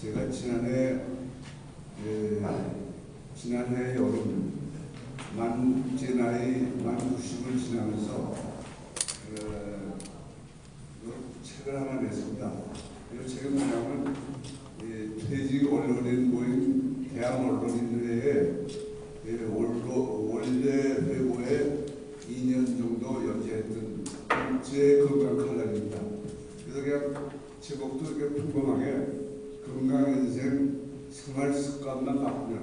제가 지난해 여름 제 나이 만 90을 지나면서 책을 하나 냈습니다. 이 책은 뭐냐면 퇴직 언론인 모임 대학 언론인회에 원래 회고에 2년 정도 연재했던 제 건강 칼럼입니다. 그래서 그냥 제목도 이렇게 평범하게 건강 인생 생활 습관만 바꾸면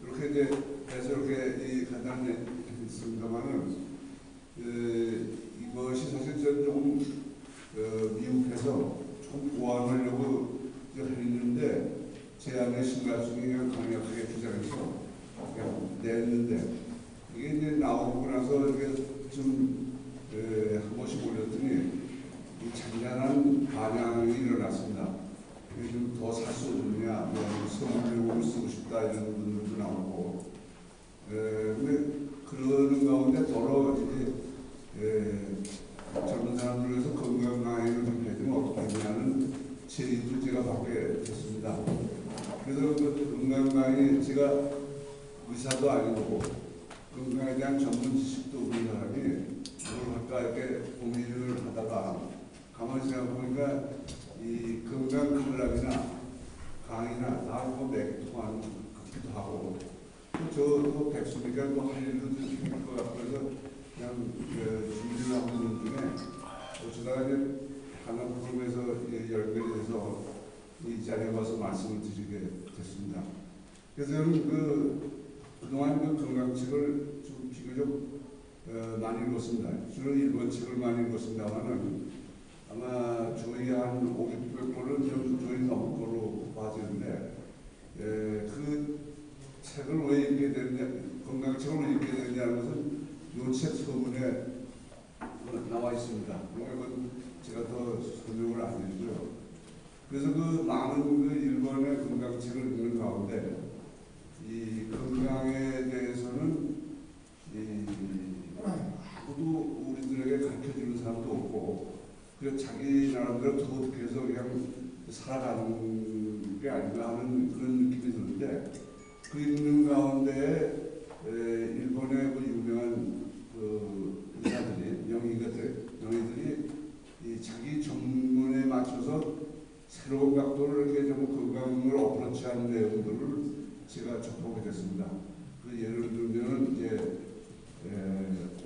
이렇게 이제 해서 이렇게 간단히 했습니다만은 이것이 사실 저는 조금 미흡해서 조금 보완하려고 했는데 제 안에 심가중이 그냥 강력하게 주장해서 그냥 냈는데 이게 이제 나오고 나서 이렇게 좀 한 번씩 올렸더니 이 잔잔한 반향이 일어났습니다. 좀 더 살 수 없느냐, 뭐 선물용으로 쓰고 싶다 이런 분들도 나오고, 근데 그러는 가운데 더러 젊은 사람들에서 건강 강의를 좀 해주면 어떻겠냐는 제의도 제가 받게 됐습니다. 그래서 그 건강 강의 제가 의사도 아니고 건강에 대한 전문 지식도 없는 사람이 뭘 할까 이렇게 고민을 하다가 가만히 생각해보니까 이 건강 칼럼이나 강의나 다 뭐 맥이 통하는 것 같기도 하고 또 저도 백수니까 뭐 할 일도 좀 생길 것 같고 그래서 그냥 준비를 하고 있는 중에 어쩌다가 이제 하나 프로그램에서 연결이 돼서 이 자리에 와서 말씀을 드리게 됐습니다. 그래서 저는 그동안 건강책을 좀 비교적 많이 읽었습니다. 주로 일본 책을 많이 읽었습니다만은 아마 저희 한 500권은 좀 저희 넘을 거로 봐지는데 그 책을 왜 읽게 됐냐, 건강책을 왜 읽게 됐냐는 것은 이 책 서문에 나와 있습니다. 이건 제가 더 설명을 안 드리고요. 그래서 그 많은 일본의 건강책을 읽는 가운데 이 건강에 대해서는 아무도 우리들에게 가르쳐주는 사람도 없고 그래서 자기 나름대로 어떻게 해서 그냥 살아가는 게 아닌가 하는 그런 느낌이 드는데 그 읽는 가운데 일본의 그 유명한 의사들이 명의들이 이 자기 전문에 맞춰서 새로운 각도를 이렇게 좀 건강을 어프로치하는 내용들을 제가 접하게 됐습니다. 그 예를 들면 이제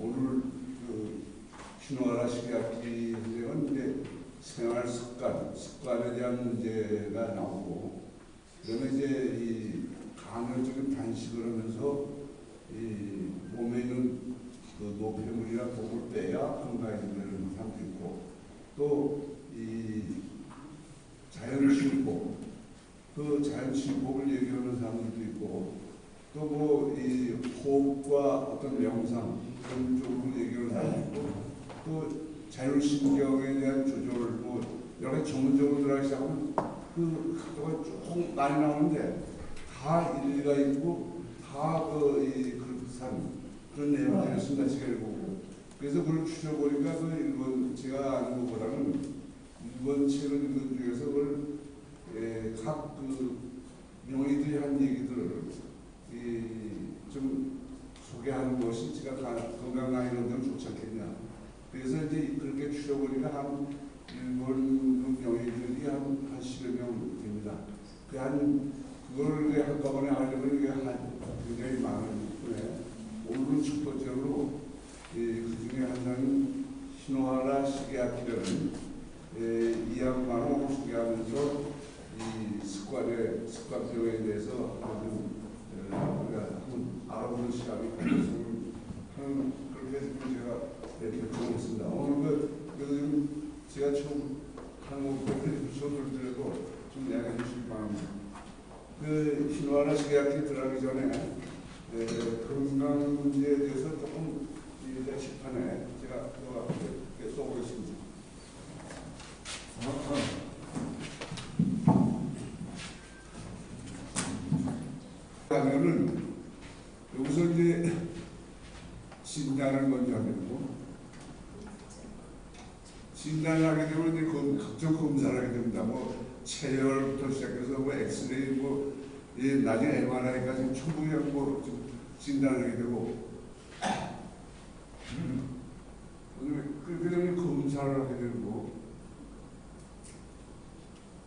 오늘 신호하라 시계학기 선생은 이제 생활 습관에 대한 문제가 나오고, 그다음에 이제 이 간헐적인 단식을 하면서 이 몸에 있는 그 노폐물이나 독을 빼야 건강해진다는 사람도 있고, 또 이 자연침복, 그 자연침복을 얘기하는 사람들도 있고, 또 뭐 이 호흡과 어떤 명상 그런 쪽으로 얘기하는 사람도 있고, 또 자율신경에 대한 조절, 뭐 여러 가지 전문적으로 들어가기 시작하면 그 각도가 쭉 많이 나오는데 다 일리가 있고 다 그런 내용이었습니다. 제가 읽고 그래서 그걸 추려보니까 일본 제가 아는 것보다는 일본 책을 읽는 중에서 그걸 각 명의들이 한 얘기들을 좀 소개하는 것이 제가 건강 강의로 되면 좋지 않겠냐. 그래서 이제 그렇게 추려보니까 한 일본 명의들이 한 10여 명 됩니다. 그걸 한꺼번에 하려면 이게 굉장히 많은데 오늘은 첫 번째로 그 중에 한 사람은 신호하라 시계학기라는 이 양반을 소개하면서 이 습관병에 대해서 우리가 한번 알아보는 시간이 가졌으면 하는 그렇게 제가 결정했습니다. 오늘 그래서 제가 처음 한국 수업들도 좀 이야기해 주시기 바랍니다. 그 신호하라 시계학기 들어가기 전에 건강 문제에 대해서 조금 이 게시판에 제가 써보겠습니다. 하면은 여기서 이제 진단을 먼저 하고 진단을 하게 되면 이제 그 필수적 검사를 하게 됩니다. 뭐 체열부터 시작해서 뭐 엑스레이 뭐 나중에 MRI까지 전부 그냥 뭐 진단을 하게 되고 그다음에 검사를 하게 되고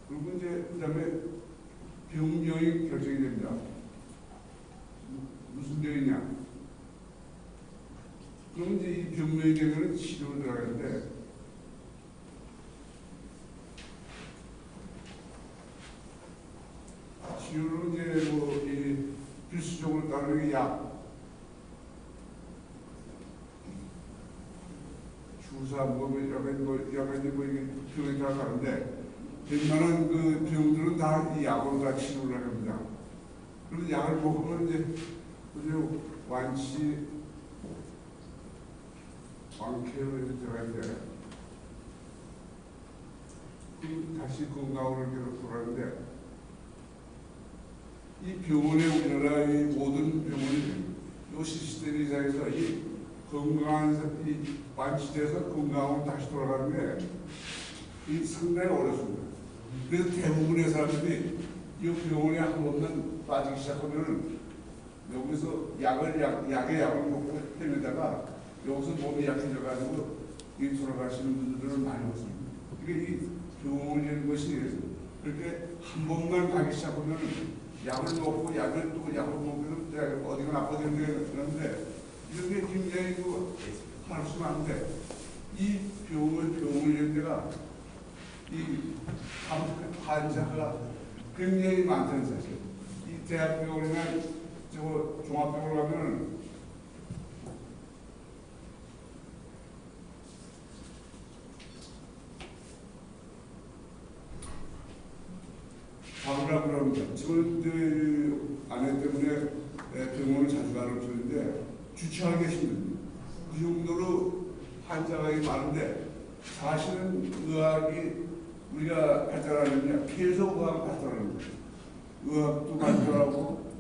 그리고 이제 그다음에 병명이 결정이 됩니다. 무슨 병이냐? 그럼 이제 이 병명이 되면 치료를 들어가는데 치료는 이제 뭐 이 필수적으로 따르는 게 약, 주사 뭐 여러 가지 뭐 이게 병이 다 다른데 웬만한 그 병들은 다 이 약으로 다 치료를 합니다. 그래서 약을 먹으면 이제 완쾌로 들어가는데 다시 건강으로 계속 돌아가는데 이 병원에 우리나라 이 모든 병원이 이 시스템 이상에서 이 건강한 이 완치돼서 건강으로 다시 돌아가는 게 이 상당히 어렵습니다. 그래서 대부분의 사람들이 이 병원에 한 번만 빠지기 시작하면 여기서 약의 약을 먹고 헤매다가 여기서 몸이 약해져가지고 이 돌아가시는 분들은 많이 없습니다. 그러니까 이 병원이라는 것이 그렇게 한 번만 가기 시작하면 약을 먹고 약을 먹으면 어디가 나빠지는 그런데 이런 게 굉장히 할 수는 안 돼. 이 병원이라는 데가 이 환자가 굉장히 많다는 사실. 이 대학병원이나 저거 종합병원 가면 가보라고 그럽니다. 지금 그 아내 때문에 병원을 자주 가는 편인데 주차하기 힘듭니다. 그 정도로 환자가 많은데 사실은 의학이 우리가 발달하려면 계속 의학 발달하는 거예요. 의학도 발달하고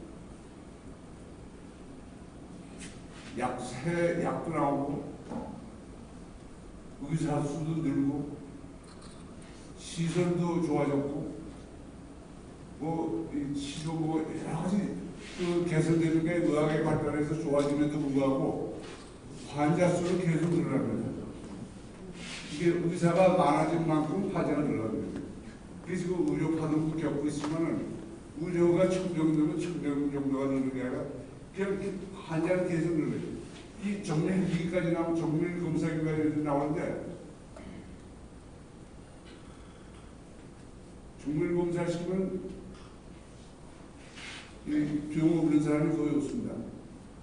약도 나오고 의사 수도 늘고 시설도 좋아졌고 치료 여러 가지 개선되는 게 의학의 발달에서 좋아짐에도 불구하고 환자 수는 계속 늘어납니다. 이게 의사가 많아진 만큼 환자가 늘어납니다. 그래서 의료 파동도 겪고 있으면 의료가 1000명 되면 1000명 정도가 늘는 게 아니라 그냥 환자는 계속 늘어요. 이 정밀기기까지 나오고 정밀검사기까지 나오는데 정밀검사 시키면 병 없는 사람이 거의 없습니다.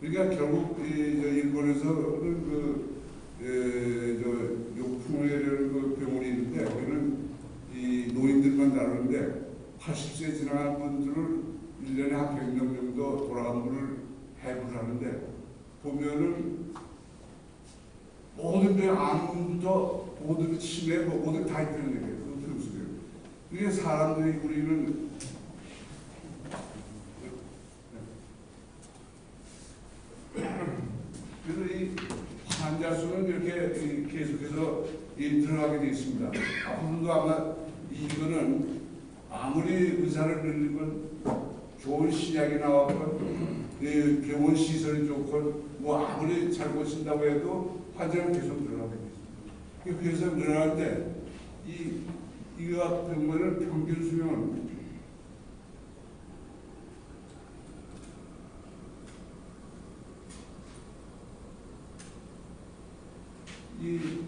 그러니까 결국 일본에서는 요풍회라는 그 병원이 있는데 거기는 이 노인들만 다루는데 80세 지나간 분들을 1년에 한 100명 정도 돌아간 분을 해부를 하는데 보면은 모든 병 암부터 모든 치매 모든 다 있다는 얘기예요. 그 병수들. 이게 사람들이 우리는 그래서 이 환자 수는 이렇게 계속해서 늘어나게 되어 있습니다. 앞으로도 아마 이거는 아무리 의사를 늘리면 좋은 신약이 나왔건 병원 시설이 좋건 뭐 아무리 잘 고친다고 해도 환자는 계속 늘어나게 되어 있습니다. 그래서 늘어날 때 이 의학병원의 평균 수명은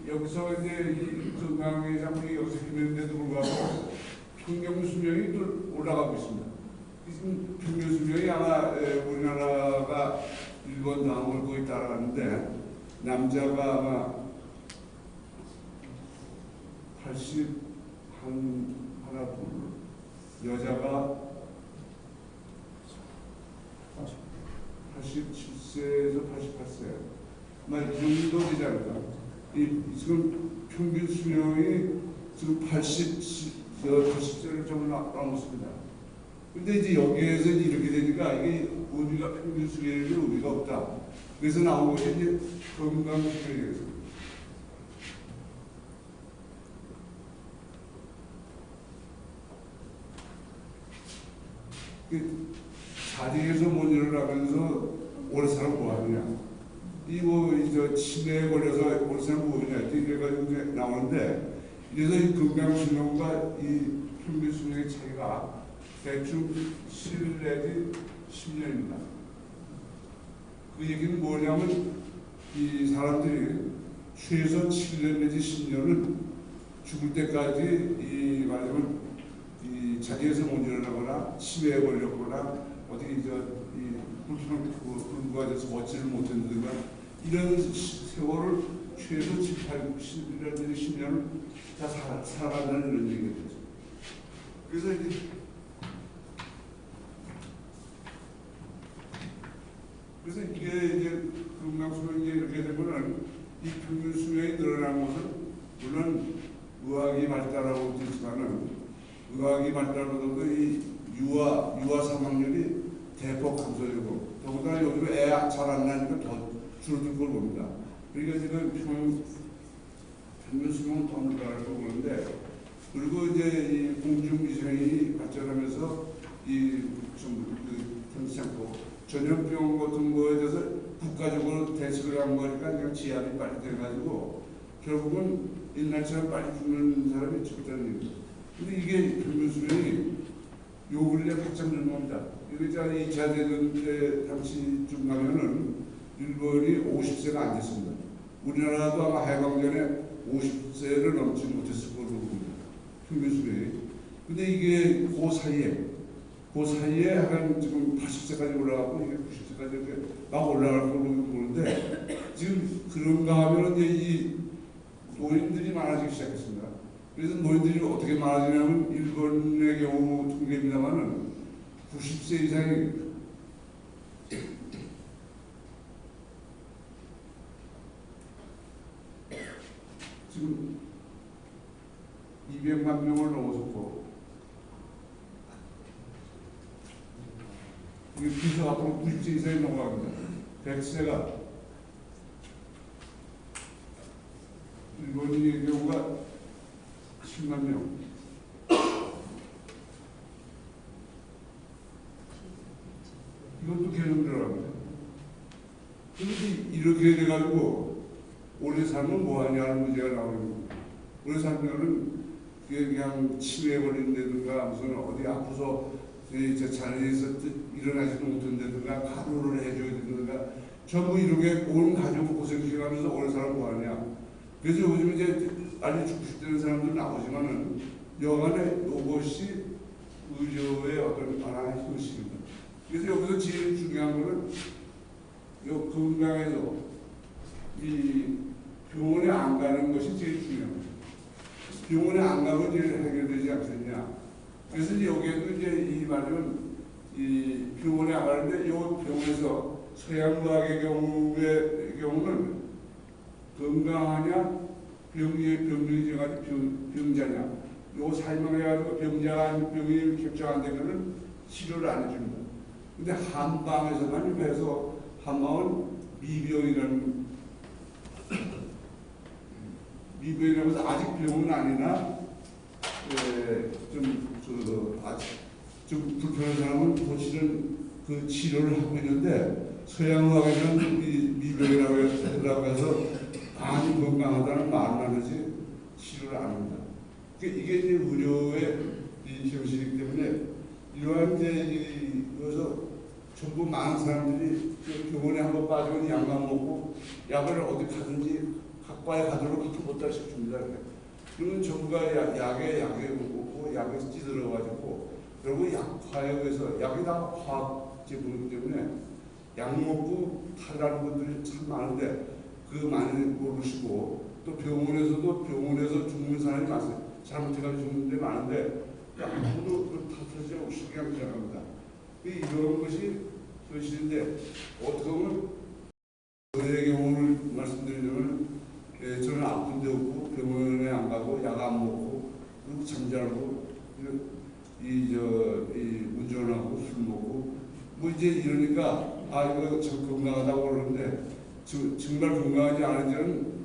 여기서 이제 이 건강의 장면이 여기서 했는데도 불구하고 평균 수명이 또 올라가고 있습니다. 지금 평균 수명이 아마 우리나라가 일본 다음을 거의 따라가는데 남자가 아마 80 하나 둘 여자가 87세에서 88세 아마 이 정도 되지 않을까. 지금 평균 수명이 지금 80세를 좀 넘었습니다. 근데 이제 여기에서 이렇게 되니까 이게 우리가 평균 수명에는 의미가 없다. 그래서 나온 것이 이제 건강 수명이었습니다. 그 자리에서 못 일어나면서 오래 사람 뭐 하느냐. 저 치매에 걸려서 오래 사람 뭐 하느냐. 이래가지고 이제 나오는데, 이래서 이 건강수명과 이 평균 수명의 차이가 대충 7 내지 10년입니다. 그 얘기는 뭐냐면, 이 사람들이 최소 7년 내지 10년을 죽을 때까지 말하자면 이 자리에서 못 일어나거나 치매에 걸렸거나 어디 불구가 돼서 걷지를 못한다든가 이런 세월을 최소 7, 8, 11년 내지 10년을 다 살아간다는 이런 얘기가 되죠. 그래서 이게 이제 건강수명이 이렇게 되면은 이 평균 수명이 늘어난 것은 물론 의학이 발달하고 있지만은 의학이 발달하고도 이 유아 사망률이 대폭 감소되고 더군다나 요즘 애 잘 안 나니까 더 줄어든 걸 봅니다. 그러니까 지금 평균 수명은 더 늘어날 거 보는데 그리고 이제 이 공중위생이 발전하면서 괜찮고 전염병 같은 거에 대해서 국가적으로 대책을 한 거니까 그냥 지압이 빨리 돼가지고 결국은 옛날처럼 빨리 죽는 사람이 적다는 얘기죠. 근데 이게 평균 수명이 요 근래 확장 늘어납니다. 이거 2차 대전 때 당시쯤 가면은 일본이 50세가 안 됐습니다. 우리나라도 아마 해방전에 50세를 넘지 못했을 걸로 봅니다. 평균 수명이. 근데 이게 그 사이에 한 지금 80세까지 올라가고 이게 90세까지 이렇게 막 올라갈 걸로 보는데 지금 그런가 하면 이제 이 노인들이 많아지기 시작했습니다. 그래서 노인들이 어떻게 많아지냐면 일본의 경우 통계입니다만은 90세 이상이 지금 200만 명을 넘어섰고 이게 비서 앞으로 90세 이상이 넘어갑니다. 100세가 일본의 경우가 10만 명. 이것도 개념 들어갑니다. 그런데 이렇게 돼가지고 오래 살면 뭐하냐는 문제가 나오는 겁니다. 오래 살면은 그냥 치매에 걸린다든가 무슨 어디 아파서 자리에서 일어나지도 못한다든가 간호를 해줘야 된다든가 전부 이렇게 온 가족을 고생시켜가면서 오래 살면 뭐하냐. 그래서 요즘 이제 빨리 죽고 싶다는 사람들 나오지만은 여간에 이것이 의료의 어떤 하나의 형식입니다. 그래서 여기서 제일 중요한 거는 요 건강에서 이 병원에 안 가는 것이 제일 중요합니다. 병원에 안 가면 제일 해결되지 않겠냐. 그래서 이제 여기에도 이제 이 말은 이 병원에 안 가는데 이 병원에서 서양의학의 경우는 건강하냐 병이 돼가지고 병자냐 요 설명해가지고 병자가 병이 결정 안 되면은 치료를 안 해줍니다. 근데 한방에서만 해서 한방은 미병이라는 미병이라면서 아직 병은 아니나 좀 불편한 사람은 고치는 그 치료를 하고 있는데 서양의학에서는 미병이라고 해서 많이 건강하다는 말만 하지 치료를 안 합니다. 이게 이제 의료의 형식이기 때문에 이러한 이제 여기서 전부 많은 사람들이 병원에 한번 빠지면 약만 먹고 약을 어디 가든지 각과에 가도록 그렇게 못다시 줍니다. 그러면 전부가 약에 먹고 약에 찌들어가지고 그리고 약화역에서 약이 다 화학 제품이기 때문에 약 먹고 탈나는 분들이 참 많은데 그 많이 모르시고 또 병원에서 죽는 사람이 많아요. 잘못해가지고 죽는 데 많은데 아무도 그 탓하지 않고 쉽게 생각합니다. 이런 것이 현실인데 어떻게 보면 저의 경우를 말씀드리자면 저는 아픈 데 없고 병원에 안 가고 약 안 먹고 그리고 잠자고 운전하고 술 먹고 뭐 이제 이러니까 이거 참 건강하다고 그러는데 정말 건강하지 않은지는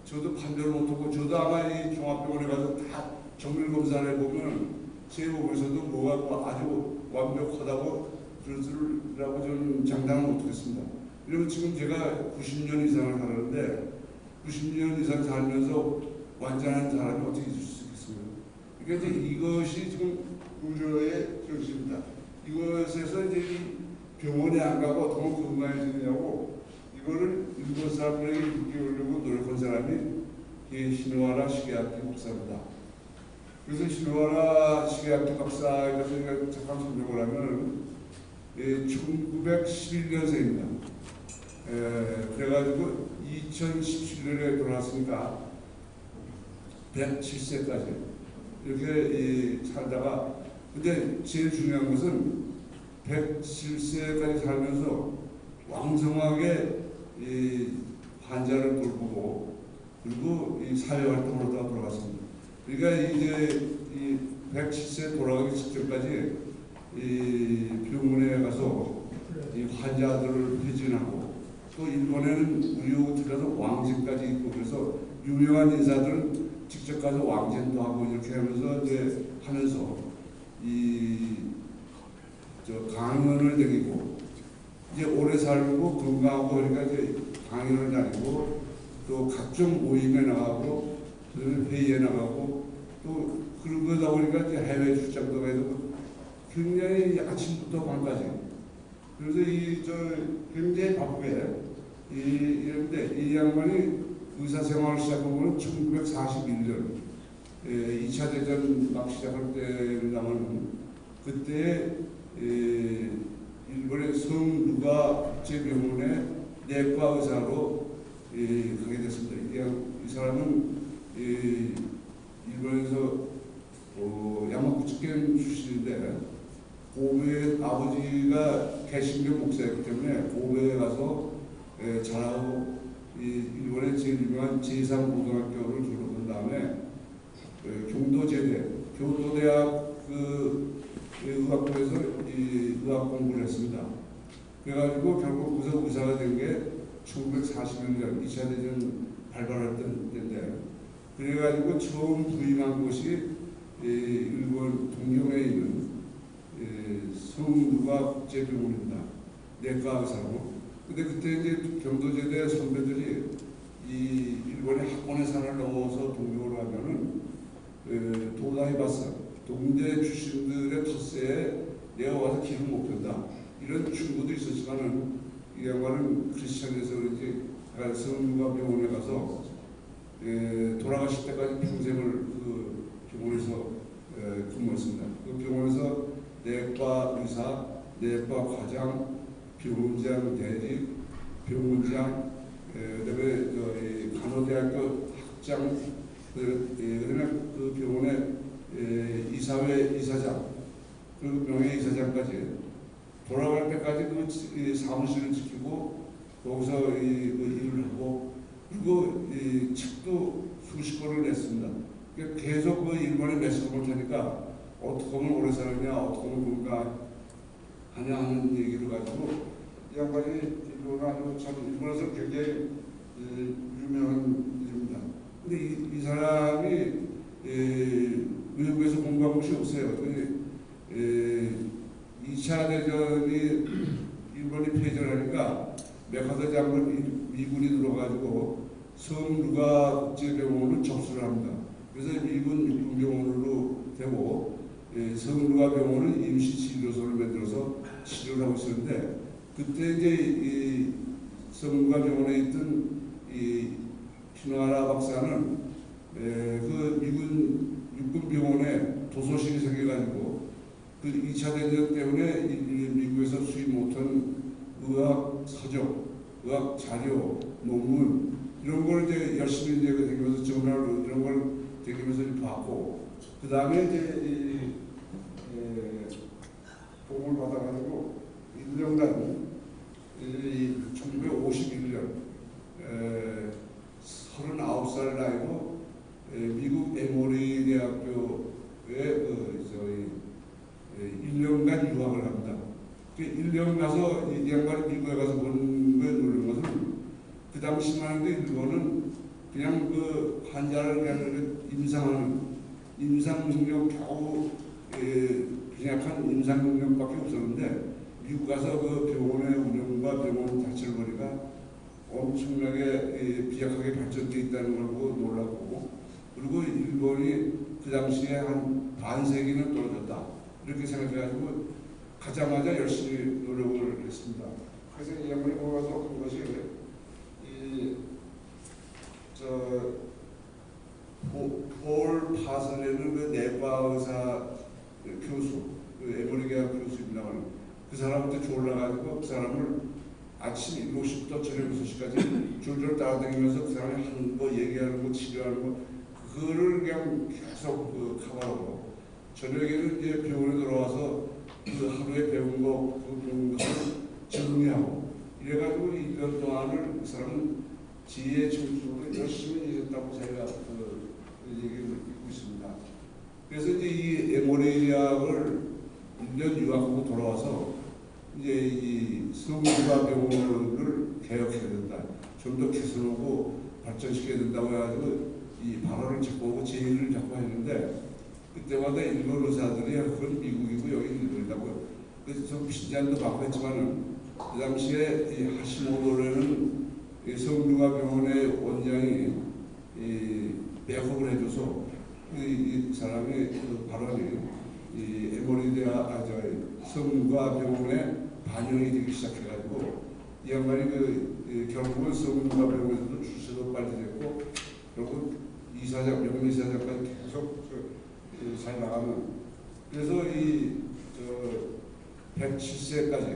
저도 판별을 못하고 저도 아마 이 종합병원에 가서 다 정밀 검사를 해보면 제 몸에서도 뭐가 뭐 아주 완벽하다고 그러라고 저는 장담을 못하겠습니다. 왜냐면 지금 제가 90년 이상을 살았는데 90년 이상 살면서 완전한 사람이 어떻게 있을 수 있겠습니까? 그러니까 이제 이것이 지금 우려의 정신입니다. 이것에서 이제 병원에 안 가고 어떻게 건강해지느냐고 이거를 일본 사람들에게 일깨우려고 노력한 사람이 신호하라 시계학기 박사입니다. 그래서 신호하라 시계학기 박사에 대해서 잠깐 설명을 하면 1911년생입니다. 그래가지고 2017년에 돌아왔으니까 107세까지 이렇게 살다가 근데 제일 중요한 것은 107세까지 살면서 왕성하게 환자를 돌보고 그리고 이 사회활동을 하다가 돌아갔습니다. 그러니까 이제 이 107세 돌아가기 직전까지 이 병원에 가서 이 환자들을 회진하고 또 일본에는 의료 들어서 왕진까지 있고 그래서 유명한 인사들은 직접 가서 왕진도 하고 이렇게 하면서 이제 하면서 강연을 다니고 이제 오래 살고 건강하고 그러니까 이제 강연을 다니고 또 각종 모임에 나가고 회의에 나가고 또 그러다 보니까 이제 해외 출장도 가고 굉장히 아침부터 밤까지 그래서 굉장히 바쁘게 이런데 이 양반이 의사 생활을 시작한 거는 1941년 2차 대전 막 시작할 때라면 그때 일본의 성누가 국제병원의 내과 의사로 가게 됐습니다. 이 사람은 일본에서 야마구치 県출신인데 고베 아버지가 개신교 목사였기 때문에 고베에 가서 자라고 일본의 제일 유명한 제3고등학교를 졸업한 다음에 경도제대, 교도대학 의학부에서 의학 공부를 했습니다. 그래가지고 결국 거기서 의사가 된 게 1941년 2차 대전 발발할 때인데 그래가지고 처음 부임한 곳이 일본 동경에 있는 성누가 국제병원입니다. 내과 의사로. 근데 그때 이제 경도제대 선배들이 이 일본의 학원의사를 넘어서 동경으로 가면은 도다이바사 동대 출신들의 텃세에 내가 와서 길을 못 편다 이런 충고도 있었지만은 이 양반은 크리스천에서 그런지 성누가 병원에 가서 돌아가실 때까지 평생을 그 병원에서 근무했습니다. 그 병원에서 내과 의사, 내과 과장, 병원장 대리, 병원장, 그다음에 간호대학교 학장, 그다음에 그 병원의 이사회 이사장, 그리고 명예이사장까지 돌아갈 때까지 그 사무실을 지키고 거기서 일을 하고 그리고 책도 수십 권을 냈습니다. 계속 그 일본에 매스컴을 타니까 어떻게 하면 오래 살았냐, 어떻게 하면 건강하냐 하는 얘기를 가지고 이 양반이 일본을 아주 참 일본에서 굉장히 유명한 일입니다. 근데 이 사람이 외국에서 공부한 곳이 없어요. 2차 대전이 일본이 패전을 하니까 메카더 장군 미군이 들어가지고 성누가 국제병원을 접수를 합니다. 그래서 미군 육군병원으로 되고 성누가 병원은 임시치료소를 만들어서 치료를 하고 있었는데 그때 이제 이 성누가 병원에 있던 이 신호하라 박사는 그 미군 육군병원에 도서실이 생겨가지고 그 2차 대전 때문에 미국에서 수입 못한 의학 서적, 의학 자료, 논문 이런 걸 이제 열심히 이제 다니면서 전화로 이런 걸 다니면서 받고 그 다음에 이제 도움을 받아가지고 1년간 1951년 39살 나이로 미국 에모리 대학교에 1년간 유학을 합니다. 1년 가서 이 양반이 미국에 가서 본 거에 놀란 것은 그 당시만 해도 일본은 그냥 그 환자를 그냥 임상하는 임상 능력 겨우 빈약한 임상 능력밖에 없었는데 미국 가서 그 병원의 운영과 병원 자체를 보니까 엄청나게 비약하게 발전되어 있다는 걸 보고 놀랐고, 그리고 일본이 그 당시에 한 반세기는 떨어졌다 이렇게 생각해가지고 가자마자 열심히 노력을 했습니다. 그래서 이 양반이 모아서 한 것이 폴 파슨이라는 그 내과 의사 교수, 그 에머리 대학 교수입니다만 그 사람한테 졸라가지고 그 사람을 아침 7시부터 저녁 6시까지 줄줄 따라다니면서 그 사람이 하는 거, 얘기하는 거, 치료하는 거, 그거를 그냥 계속 커버하고, 저녁에는 이제 병원에 들어와서 그 하루에 배운 거, 그 배운 것을 정리하고, 이래가지고 1년 동안을 그 사람은 지혜의 청소를 열심히 일했다고 제가 얘기를 듣고 있습니다. 그래서 이제 이 에모리 대학을 1년 유학하고 돌아와서 이제 이 성균관병원을 개혁해야 된다, 좀 더 개선하고 발전시켜야 된다고 해가지고 이 발언을 잡고 오고 제의를 잡고 했는데, 그때마다 일본 의사들이 그건 미국이고 여기 일본이라고, 그래서 좀 핀잔도 받고 했지만은 그 당시에 이 하시모토라는 성균관병원의 원장이 배역을 해줘서 이 사람의 그 발언이 이 에모리 대학 성균관병원에 반영이 되기 시작해가지고 이 양반이 결국은 성균관병원에서도 출세도 빨리 됐고 결국 이사장, 명예이사장까지 계속 잘 나가는, 그래서 107세까지,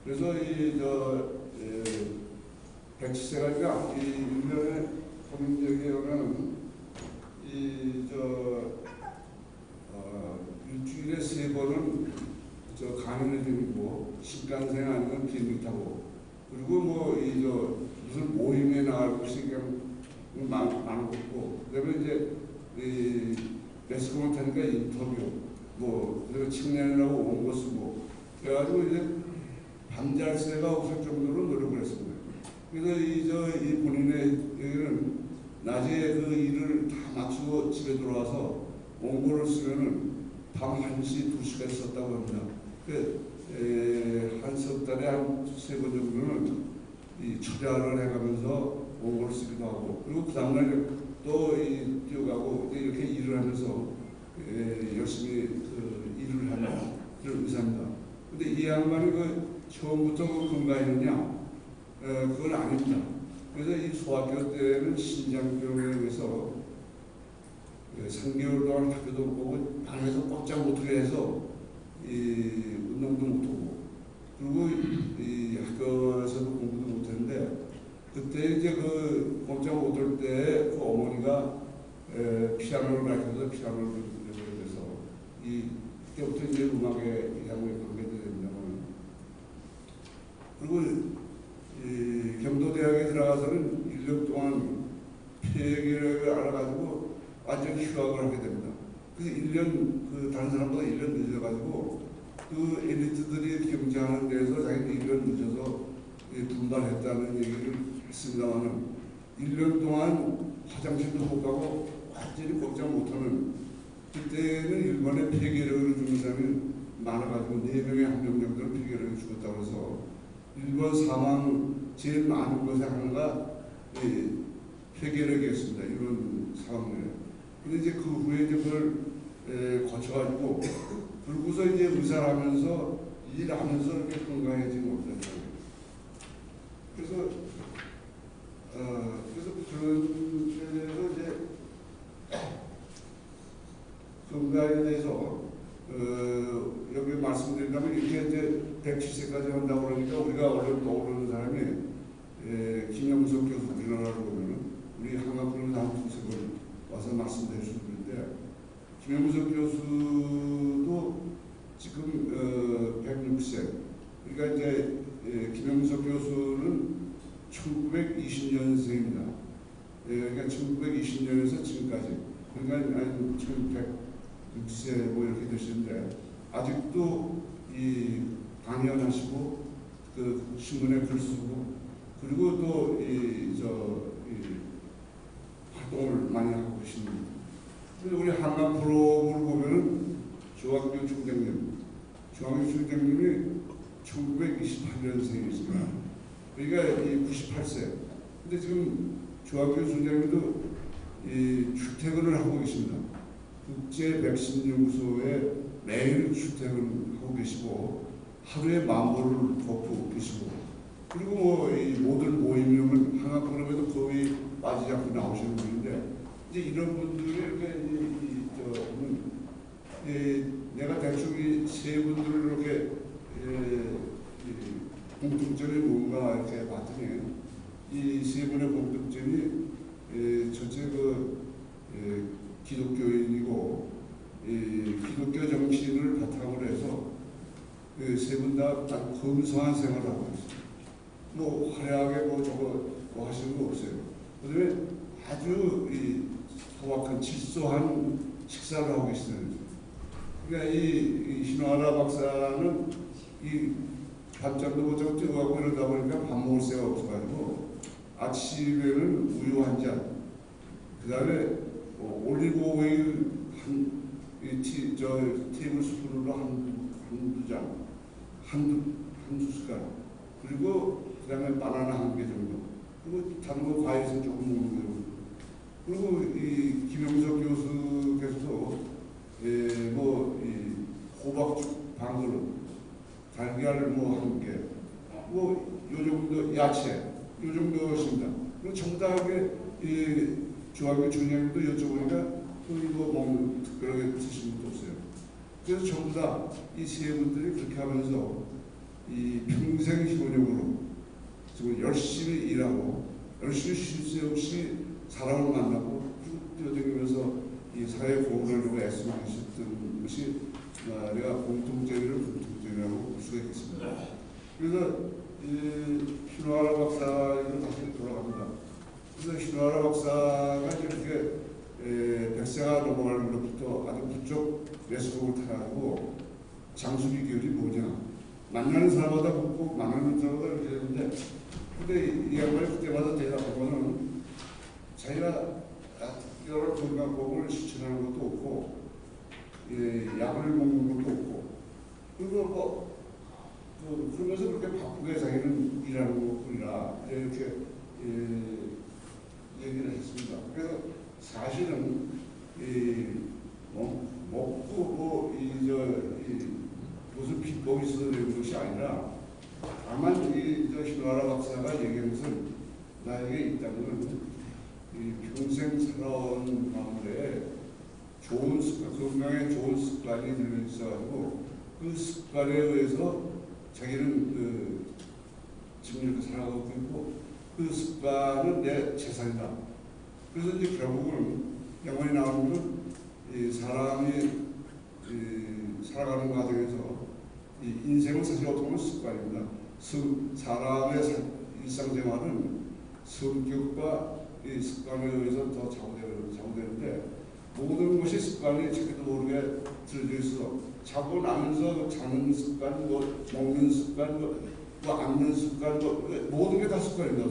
그래서 107세가 이 1년에 본인에게 오면 일주일에 3번은 강연을 드리고 신간생 아니면 비행기 타고, 그리고 무슨 모임에 나갈 곳이 그냥 많은 거고, 그다음에 이제 매스컴을 타니까 인터뷰, 그다음에青年이라고 원고 쓰고, 그래가지고 이제 밤잘 새가 없을 정도로 노력을 했습니다. 그래서 이 본인의 여기는 낮에 그 일을 다 마치고 집에 들어와서 원고를 쓰면은 밤 1시, 2시까지 썼다고 합니다. 한 석 달에 한 3번 정도는 이 철야를 해가면서 원고를 쓰기도 하고, 그리고 그 다음날 또 뛰어가고 이렇게 일을 하면서 열심히 일을 하는 그런 의사입니다. 근데 이 양반이 처음부터 건강했느냐? 그건 아닙니다. 그래서 이 소학교 때는 신장병에 의해서 3개월 동안 학교도 못 가고 방에서 꼼짝 못하게 해서 운동도 못하고, 그리고 이 학교에서도 공부도 못했는데, 그때 이제 꼼짝 못할 때 그 어머니가 피아노를 가르쳐서 피아노를 배워서 그때부터 이제 음악에 향후에 관계가 됩니다만, 그리고 경도대학에 들어가서는 1년 동안 폐기를 알아가지고 완전 휴학을 하게 됩니다. 그래서 1년 다른 사람보다 1년 늦어가지고 그 엘리트들이 경쟁하는 데서 자기는 1년 늦어서 분발했다는 얘기를 했습니다만은 1년 동안 화장실도 못 가고 완전히 꼼짝 못하는, 그때는 일본에 폐기력을 주는 사람이 많아가지고 4명에 1명 정도는 폐기력을 죽었다고 해서 일본 사망 제일 많은 것에 하나가 폐기력이었습니다. 이런 상황에. 근데 이제 그 후에 이제 그걸 거쳐가지고 그러고서 이제 의사를 하면서 일하면서 이렇게 건강해지지 못했어요. 그래서 그런 면에서 이제 건강에 대해서 여기 말씀드린다면 이렇게 이제 107세까지 한다고 그러니까 우리가 어려운 떠오르는 사람이 김영석 교수, 우리나라로 보면은 우리 한국으로 한 두세 번 와서 말씀드릴 수 있는데, 김영석 교수도 지금 106세. 그러니까 이제 김영석 교수는 1920년생입니다. 그러니까 1920년에서 지금까지, 그러니까 한 1106세 뭐 이렇게 되시는데 아직도 강연하시고 신문에 글 쓰고, 그리고 또 활동을 많이 하고 계십니다. 우리 한강 프로를 보면은 중앙위 총장님이 1928년생이십니다. 그러니까 98세. 근데 지금 중앙위 총장님도 출퇴근을 하고 계십니다. 국제 백신 연구소에 매일 출퇴근하고 계시고 하루에 10,000보를 걷고 계시고 그리고 이 모든 모임이면 항암 프로그램에도 거의 빠지지 않고 나오시는 분인데 이제 이런 분들이 이렇게 내가 대충 이 세 분들을 이렇게 공통점이 뭔가 이렇게 봤더니 이 세 분의 공통점이 전체 기독교인이고 기독교 정신을 바탕으로 해서 세 분 다 검소한 생활을 하고 있습니다. 뭐 화려하게 저거 하시는 거 없어요. 그다음에 아주 소박한 질소한 식사를 하고 계시는. 그러니까 이 신화라 박사는 이 밤잠도 못 자고 뛰어가고 이러다 보니까 밥 먹을 새가 없어가지고 아침에는 우유 한 잔, 그 다음에 올리브 오일 테이블 스푼으로 한두 숟가락, 그리고 그 다음에 바나나 1개 정도, 그리고 다른 거 과일은 조금 먹는 거고, 그리고 이 김영석 교수께서도 호박죽 반 그릇, 달걀을 1개, 요 정도 야채, 요 정도십니다. 그리고 정당하게 중학교 중학년도 여쭤보니까 먹는 특별하게 드시는 것도 없어요. 그래서 전부 다 이 세 분들이 그렇게 하면서 이 평생 희원역으로 지금 열심히 일하고 열심히 쉴 새 없이 사람을 만나고 뛰어다니면서 이 사회 공헌을 위해 애쓰고 계셨던 것이 내가 공통점이라고 볼 수가 있겠습니다. 그래서 신화라 박사에게로 다시 돌아갑니다. 그래서 신화라 박사가 이렇게 백세가 넘어가는 것부터 아주 부쩍 내수곡을 타가지고 장수비 계열이 뭐냐, 만나는 사람마다 묻고 만나는 사람마다 이렇게 되는데, 근데 이 양반이 그때마다 대답하고는 자기가 여러 건강법을 실천하는 것도 없고 약을 먹는 것도 없고, 그리고 그러면서 그렇게 바쁘게 자기는 일하는 것뿐이라 이렇게 얘기를 했습니다. 그래서 사실은 먹고 무슨 비법이 있어서 되는 것이 아니라, 다만 신화라 박사가 얘기한 것은 나에게 있다면 평생 살아온 가운데 좋은 습관, 건강에 좋은 습관이 들어 있어가지고 그 습관에 의해서 자기는 지금 이렇게 살아가고 있고 그 습관은 내 재산이다. 그래서 이제 결국은 영원히 나오는 사람이 살아가는 과정에서 인생은 사실 어떻게 보면 습관입니다. 사람의 일상생활은 성격과 습관에 의해서 더 좌우되는데 모든 것이 습관이 자기도 모르게 들어져 있어. 자고 나면서 자는 습관, 먹는 습관, 앉는 습관, 모든 게 다 습관입니다.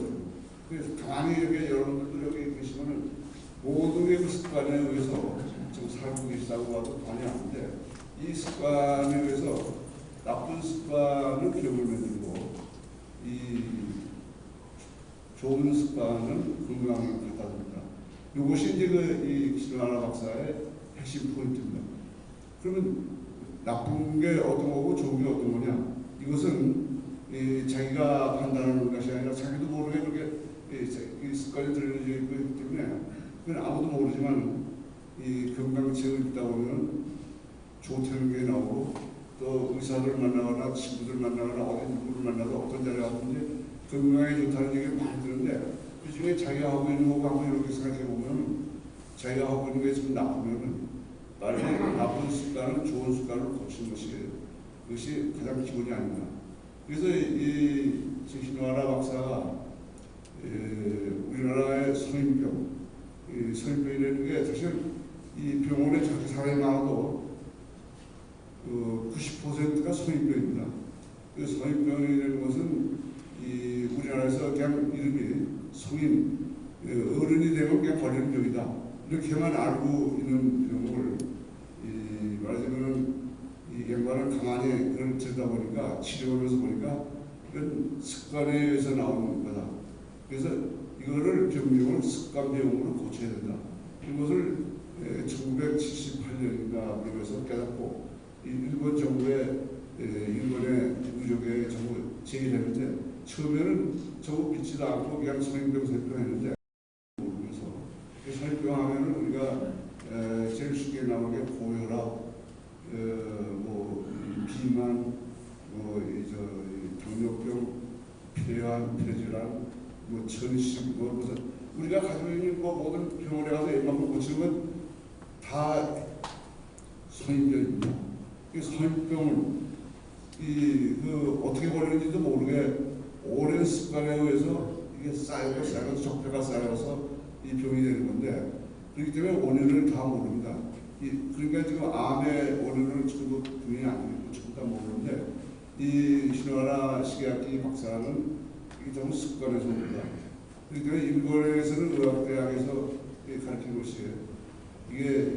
그래서 가만히 이렇게 여러분들도 여기 계시면은 모든 게 그 습관에 의해서 지금 살고 계시다고 봐도 관이 아닌데, 이 습관에 의해서 나쁜 습관은 기억을 만들고 이 좋은 습관은 건강을 갖다 줍니다. 이것이 이제 이 신화라 박사의 핵심 포인트입니다. 그러면 나쁜 게 어떤 거고 좋은 게 어떤 거냐? 이것은 자기가 판단하는 것이 아니라 자기도 모르게 그렇게 이 습관이 들어져 있기 때문에 그건 아무도 모르지만 이 건강체를 있다 보면 좋다는 게 나오고, 또 의사들 만나거나 친구들 만나거나 어디 누구를 만나도 어떤 자리에 갔든지 건강에 좋다는 얘기를 많이 듣는데, 그 중에 자기가 하고 있는 거고 한번 이렇게 생각해 보면 자기가 하고 있는 게 좀 나쁘면은 빨리 나쁜 습관을 좋은 습관으로 고치는 것이 가장 기본이 아닌가. 그래서 이 신화라 박사가 우리나라의 성인병이라는 게 사실 이 병원에 저렇게 사람이 많아도 90%가 성인병입니다. 그 성인병이라는 것은 우리나라에서 그냥 이름이 성인, 어른이 되면 그냥 걸리는 병이다, 이렇게만 알고 있는 병을 말하자면 이 양반은 가만히 많이 그걸 들여다보니까 치료하면서 보니까 이건 습관에 의해서 나오는 거다. 그래서 이거를 병명을 습관병으로 고쳐야 된다. 이것을 1978년인가 그러면서 깨닫고 일본 정부의 일본의 유족의 정부 제기를 했는데 처음에는 저거 믿지도 않고 그냥 성인병 했는데 모르면서 성인병 하면은 우리가 제일 쉽게 나오는 게 고혈압, 뭐 비만, 당뇨병, 폐암, 폐질환, 뭐 전신, 뭐 무슨 우리가 가지고 있는 뭐 모든 병원에 가서 웬만큼 고치면 다 성인병입니다. 이 성인병은 어떻게 걸리는지도 모르게 오랜 습관에 의해서 이게 쌓여서 적폐가 쌓여서 이 병이 되는 건데 그렇기 때문에 원인을 다 모릅니다. 그러니까 지금 암의 원인을 전부 분이 아니고 전부 다 모르는데 이 신화나 식약기 박사는 이게 전부 습관에서 옵니다. 그렇기 때문에 일본에서는 의학대학에서 가르치는 것이 이게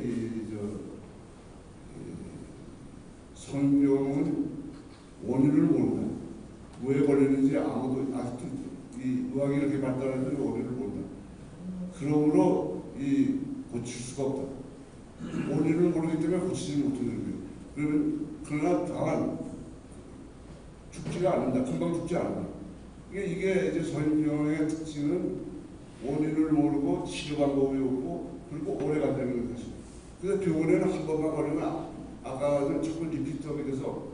성병은 원인을 모른다. 왜 걸리는지 아무도 아직도 이 의학이 이렇게 발달하는데 원인을 모른다. 그러므로 고칠 수가 없다. 원인을 모르기 때문에 고치지 못하는 거예요. 그러나 다만 죽지가 않는다. 금방 죽지 않는다. 이게 이제 성인병의 특징은 원인을 모르고 치료 방법이 없고 그리고 오래 간다는 것이죠. 그래서 병원에는 한 번만 걸리면 아까 처음 리피터가 돼서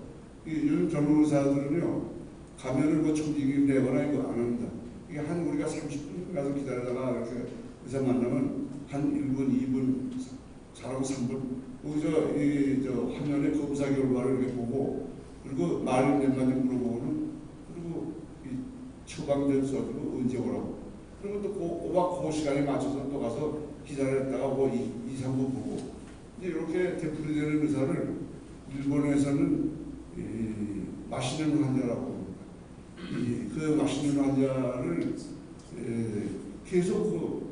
요즘 젊은 의사들은요 가면을 뭐 총직이 내거나 이거 안 합니다. 이게 한 우리가 30분 가서 기다리다가 이렇게 의사 만나면 한 1분, 2분, 잘하고 3분 거기서 화면에 검사 결과를 이렇게 보고 그리고 말 몇 마디 물어보고는 그리고 처방전 써주고 언제 오라고 그리고 또 꼬박 그 시간에 맞춰서 또 가서 기다렸다가 뭐 2, 3분 보고 이제 이렇게 되풀이되는 의사를 일본에서는 마시는 환자라고 합니다. 그 마시는 환자를 계속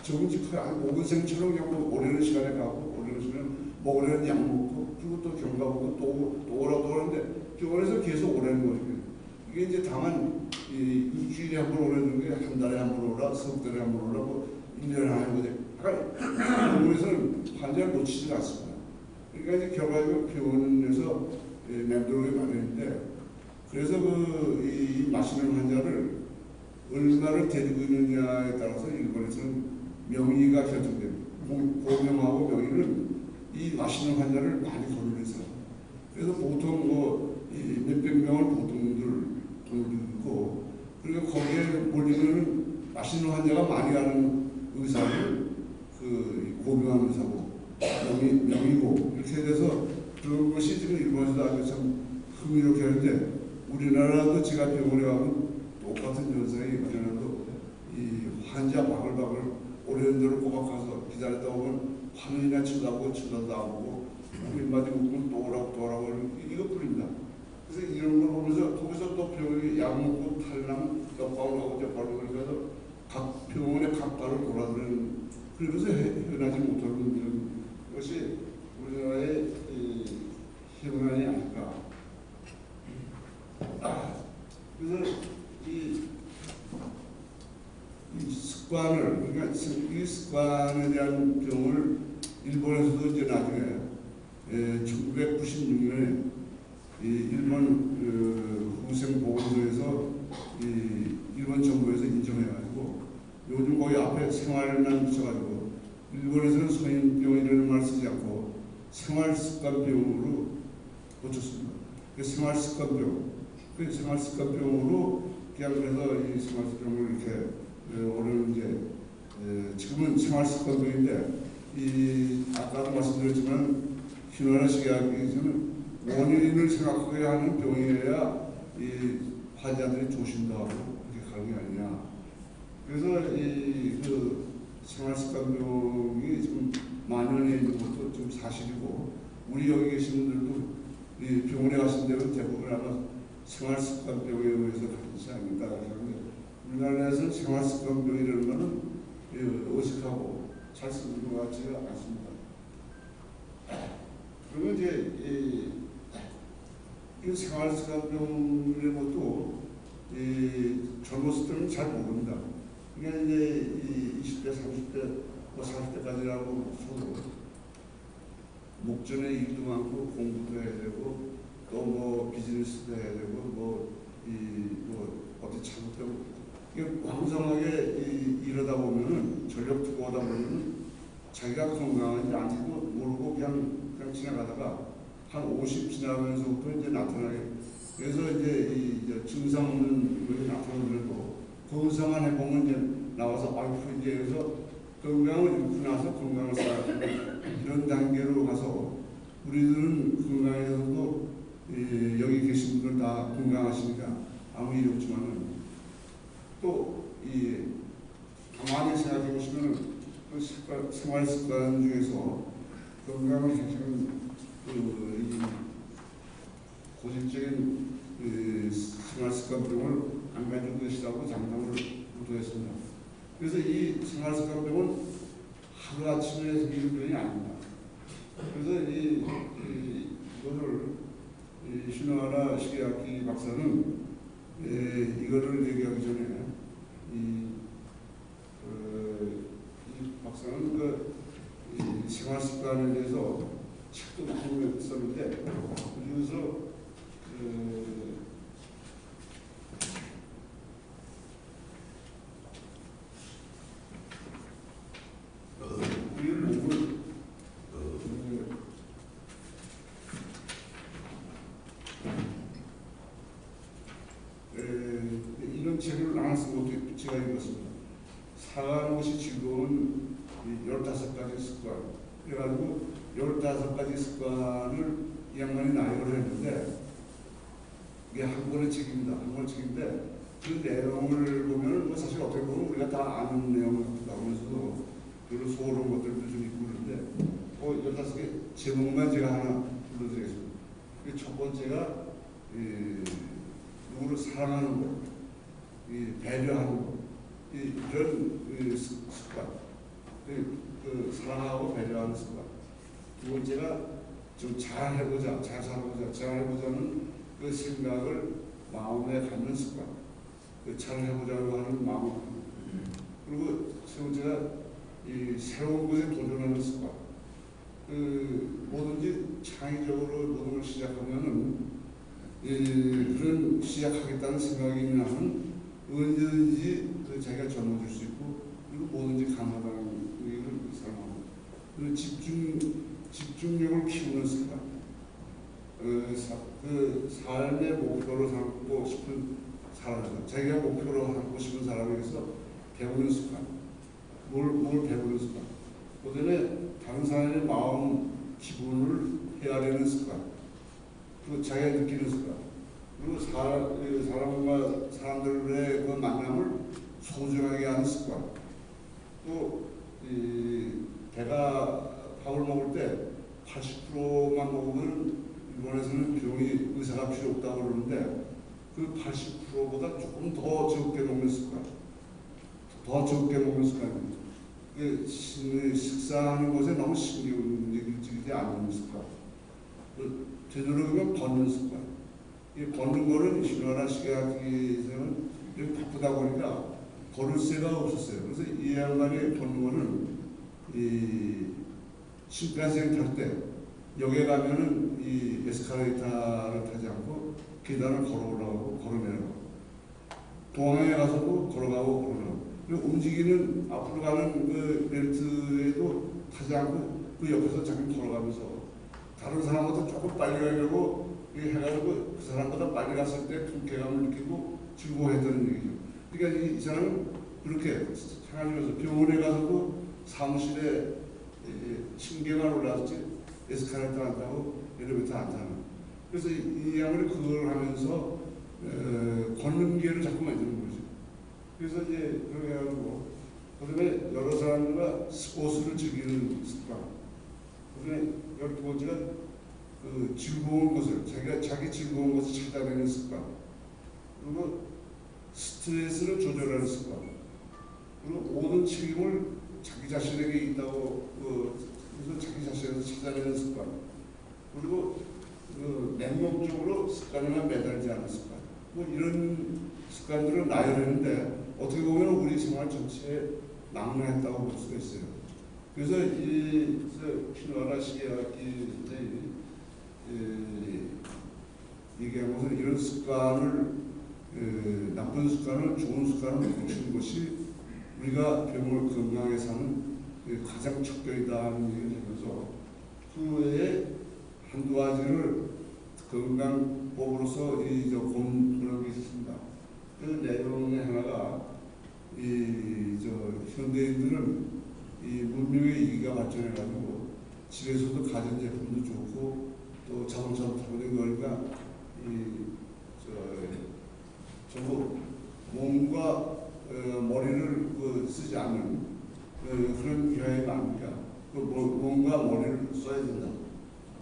정직 5근생처럼 그냥 뭐 오래는 시간에 가고 오래는 시간에 먹으려는 약 먹고 그리고 또 경과 보고 또 오라고 하는데 병원에서 계속 오라는 거죠. 이게 이제 다만 일주일에 한 번 오라는 게 한 달에 한 번 오라, 석 달에 한 번 오라, 뭐 1년에 한 번 오라. 병원에서는 환자를 놓치지 않습니다. 그러니까 이제 결과적으로 병원에서 맴돌게 마련인데 그래서 이 마시는 환자를 얼마를 데리고 있느냐에 따라서 일본에서는 명의가 결정됩니다. 고명하고 명의는 이 마시는 환자를 많이 거론해서 그래서 보통 뭐 몇백 명을 보통들 돌리고 그리고 거기에 몰리는 마시는 환자가 많이 가는 의사를 고명한 의사고 명의고 이렇게 돼서 그런 것이 지금 일본에서도 아주 참 흥미롭게 하는데 우리나라도 제가 병원에 가면 똑같은 현상이 우리나라도 이 환자 바글바글 오랜 대로 꼬박 가서 기다렸다 오면 화면이나 쳐다보고 몇 마디 묻으면 또 오라고 이것뿐입니다. 그래서 이런 걸 보면서 거기서 또 병원에 약 먹고 탈남 옆방을 하고 옆방을 그래서 각 병원에 각과를 돌아다니는 그러면서 해나지 못하는 이런 것이 우리나라의 현안이 아닐까. 그래서 이 습관을 그러니까 이 습관에 대한 병을 일본에서도 이제 나중에 1996년에 일본 후생보건소에서 일본 정부에서 인정해가지고 요즘 거기 앞에 생활만 붙여가지고 일본에서는 성인병이라는 말을 쓰지 않고 생활습관병으로 고쳤습니다. 생활습관병, 그 생활습관병으로 그냥 그래서 이 생활습관병을 이렇게 올해는 이제 지금은 생활습관병인데 아까도 말씀드렸지만 신원화 식약에서는 원인을 생각하게 하는 병이어야 이 환자들이 조심도 하고 그렇게 가는 게 아니냐. 그래서 그 생활습관병이 지금 만연해 있는 것도 좀 사실이고 우리 여기 계신 분들도 이 병원에 가신 데는 대부분 아마 생활습관병에 의해서 가지 않는다. 우리나라에서는 생활습관병이라는 것은 어색하고 잘 쓰는 것 같지가 않습니다. 그리고 이제 이 생활습관병이라는 것도 젊었을 때는 잘 모릅니다. 그러니까 이제 20대, 30대, 40대까지라고 서도 목전에 일도 많고 공부도 해야 되고 또 뭐 비즈니스도 해야 되고 뭐 어디 잘못되고 이게 왕성하게 이러다 보면은 전력 투구하다 보면은 자기가 건강한지 아닌지도 모르고 그냥 지나가다가 한 50 지나면서부터 이제 나타나게 그래서 이제 증상 없는 것이 나타나더라도 건강한 해보면 이제 나와서 아이고 이제 그래서 건강을 잃고 나서 건강을 쌓아가는 이런 단계로 가서 우리들은 건강에서도 여기 계신 분들 다 건강하시니까 아무 일 없지만은 또 가만히 생각해 보시면 그 생활 습관 중에서 건강을 해치는 고질적인 생활 습관병을 안 가진 것이라고 장담을 못하겠습니다. 그래서 이 생활 습관병은 하루 아침에 생기는 병이 아닙니다. 그래서 이거를 신화나 시계학기 박사는 이거를 얘기하기 전에 이 박사는 이 생활 습관에 대해서 책도 많이 썼는데 그중에서 우리 몸을 이런 책을 하나 쓴 것도 제가 읽었습니다. 사과하는 것이 즐거운 15가지 습관. 그래가지고 15가지 습관을 이 양반이 나열을 했는데 이게 한 권의 책입니다. 한 권의 책인데 그 내용을 보면 뭐 사실 어떻게 보면 우리가 다 아는 내용 같기도 하면서도 별로 소홀한 것들도 좀 있고 그런데 15개 제목만 제가 하나 불러드리겠습니다. 첫 번째가 누구를 사랑하는 것, 배려하는 것, 이런 습관, 사랑하고 배려하는 습관. 두 번째가 좀 잘해보자, 잘 살아보자, 잘해보자는 그 생각을 마음에 갖는 습관, 잘해보자고 하는 마음. 그리고 세 번째가 새로운 것에 도전하는 습관. 뭐든지 창의적으로 모든 걸 시작하면은 그런 시작하겠다는 생각이 나면 언제든지 자기가 젊어질 수 있고 그리고 뭐든지 가능하다는 얘기를 사람합니다. 그리고 집중력을 키우는 습관. 삶의 목표로 삼고 싶은 사람, 자기가 목표로 하고 싶은 사람에게서 배우는 습관. 뭘 배우는 습관. 그다음에 다른 사람의 마음, 기분을 헤아리는 습관. 그리고 자기가 느끼는 습관. 그리고 사람들의 그 만남을 소중하게 하는 습관. 또 배가 밥을 먹을 때 80%만 먹으면 일본에서는 병이 의사가 필요 없다고 그러는데 그 80%보다 조금 더 적게 먹는 습관. 더 적게 먹는 습관입니다. 식사하는 것에 너무 신경을 쓰지 않는 습관. 되도록이면 걷는 습관. 이 걷는 거는 신화나 시계학기에서는 여기 바쁘다 보니까 걸을 새가 없었어요. 그래서 이 양반이 걷는 거는 신칸센 탈 때 역에 가면은 이 에스카레이터를 타지 않고 계단을 걸어 올라가고 걸어 내려가고 공항에 가서도 걸어가고 걸어 내려가고 그리고 움직이는 앞으로 가는 그 벨트에도 타지 않고 그 옆에서 자기 걸어가면서 다른 사람보다 조금 빨리 가려고 해가지고 그 사람보다 빨리 갔을 때 통쾌감을 느끼고 즐거워했다는 얘기죠. 그러니까 이 사람은 그렇게 생활하면서 병원에 가서도 사무실에 층계만 올라왔지 에스카레이터 안 타고 엘리베이터 안 타는. 그래서 이 양반이 그걸 하면서 걷는 기회를 자꾸 만드는 거죠. 그래서 이제 그렇게 하고 그다음에 여러 사람들과 스포츠를 즐기는 습관. 그다음에 12번째가 즐거운 것을 자기 즐거운 것을 찾아내는 습관. 그리고 스트레스를 조절하는 습관. 그리고 모든 책임을 자기 자신에게 있다고 그래서 자기 자신에서 찾아내는 습관. 그리고 내 행동적으로 습관에만 매달리지 않은 습관. 뭐 이런 습관들을 나열했는데 어떻게 보면 우리 생활 전체에 낙마했다고 볼 수가 있어요. 그래서 이 키노하라 시게야키 얘기한 것은 이런 습관을 나쁜 습관을 좋은 습관을 고치는 것이 우리가 병을 건강하게 사는 가장 척결이다는 얘기를 하면서 그 외에 한두 가지를 건강법으로서 고민하고 있습니다. 그 내용의 하나가 현대인들은 문명의 이기가 발전해가지고 집에서도 가전제품도 좋고 또 자동차도 타고 다니니까 전부 몸과 머리를 쓰지 않는 그런 경향이 많으니까 몸과 머리를 써야 된다.